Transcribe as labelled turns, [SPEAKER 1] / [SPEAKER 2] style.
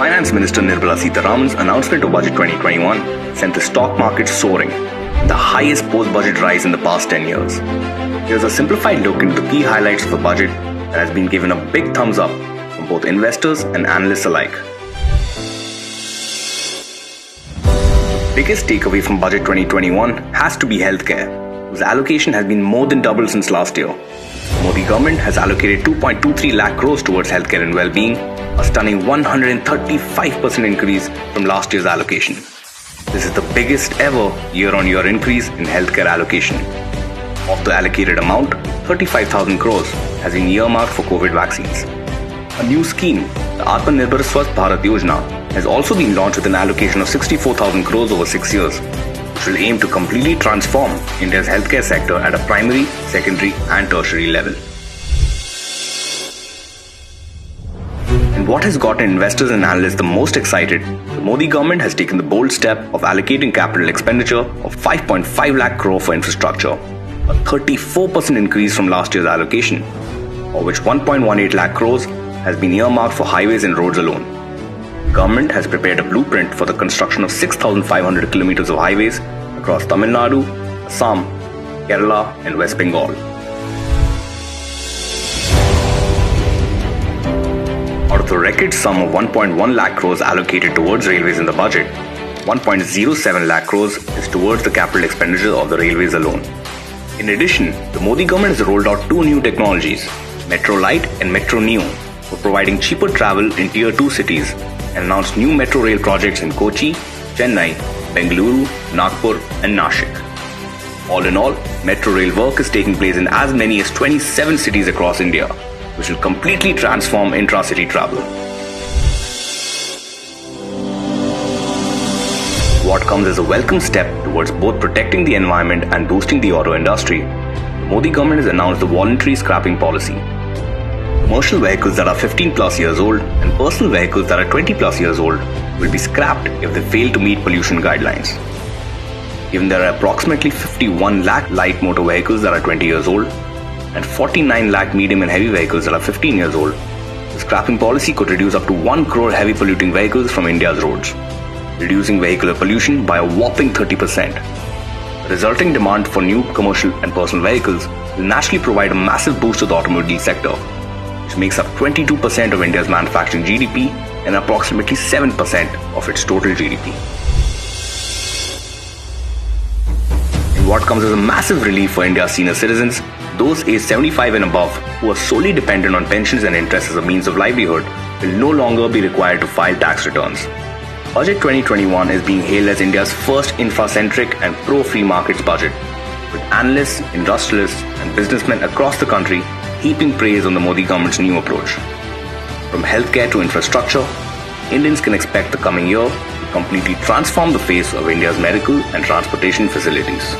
[SPEAKER 1] Finance Minister Nirmala Sitharaman's announcement of Budget 2021 sent the stock market soaring, the highest post-budget rise in the past 10 years. Here's a simplified look into the key highlights of the budget that has been given a big thumbs up from both investors and analysts alike. The biggest takeaway from Budget 2021 has to be healthcare, whose allocation has been more than doubled since last year. The Modi government has allocated 2.23 lakh crores towards healthcare and well-being, a stunning 135% increase from last year's allocation. This is the biggest ever year-on-year increase in healthcare allocation. Of the allocated amount, 35,000 crores has been earmarked for COVID vaccines. A new scheme, the Atmanirbhar Swasth Bharat Yojana, has also been launched with an allocation of 64,000 crores over 6 years, which will aim to completely transform India's healthcare sector at a primary, secondary and tertiary level. And what has gotten investors and analysts the most excited, the Modi government has taken the bold step of allocating capital expenditure of 5.5 lakh crore for infrastructure, a 34% increase from last year's allocation, of which 1.18 lakh crores has been earmarked for highways and roads alone. The government has prepared a blueprint for the construction of 6,500 kilometers of highways across Tamil Nadu, Assam, Kerala and West Bengal. Out of the record sum of 1.1 lakh crores allocated towards railways in the budget, 1.07 lakh crores is towards the capital expenditure of the railways alone. In addition, the Modi government has rolled out two new technologies, Metro Lite and Metro Neo, for providing cheaper travel in Tier 2 cities and announced new metro rail projects in Kochi, Chennai, Bengaluru, Nagpur and Nashik. All in all, metro rail work is taking place in as many as 27 cities across India, which will completely transform intra-city travel. What comes as a welcome step towards both protecting the environment and boosting the auto industry, the Modi government has announced the voluntary scrapping policy. Commercial vehicles that are 15 plus years old and personal vehicles that are 20 plus years old will be scrapped if they fail to meet pollution guidelines. Given there are approximately 51 lakh light motor vehicles that are 20 years old and 49 lakh medium and heavy vehicles that are 15 years old, the scrapping policy could reduce up to 1 crore heavy polluting vehicles from India's roads, reducing vehicular pollution by a whopping 30%. The resulting demand for new commercial and personal vehicles will naturally provide a massive boost to the automobile sector, which makes up 22% of India's manufacturing GDP and approximately 7% of its total GDP. And what comes as a massive relief for India's senior citizens, those aged 75 and above who are solely dependent on pensions and interest as a means of livelihood will no longer be required to file tax returns. Budget 2021 is being hailed as India's first infra-centric and pro-free markets budget, with analysts, industrialists and businessmen across the country heaping praise on the Modi government's new approach. From healthcare to infrastructure, Indians can expect the coming year to completely transform the face of India's medical and transportation facilities.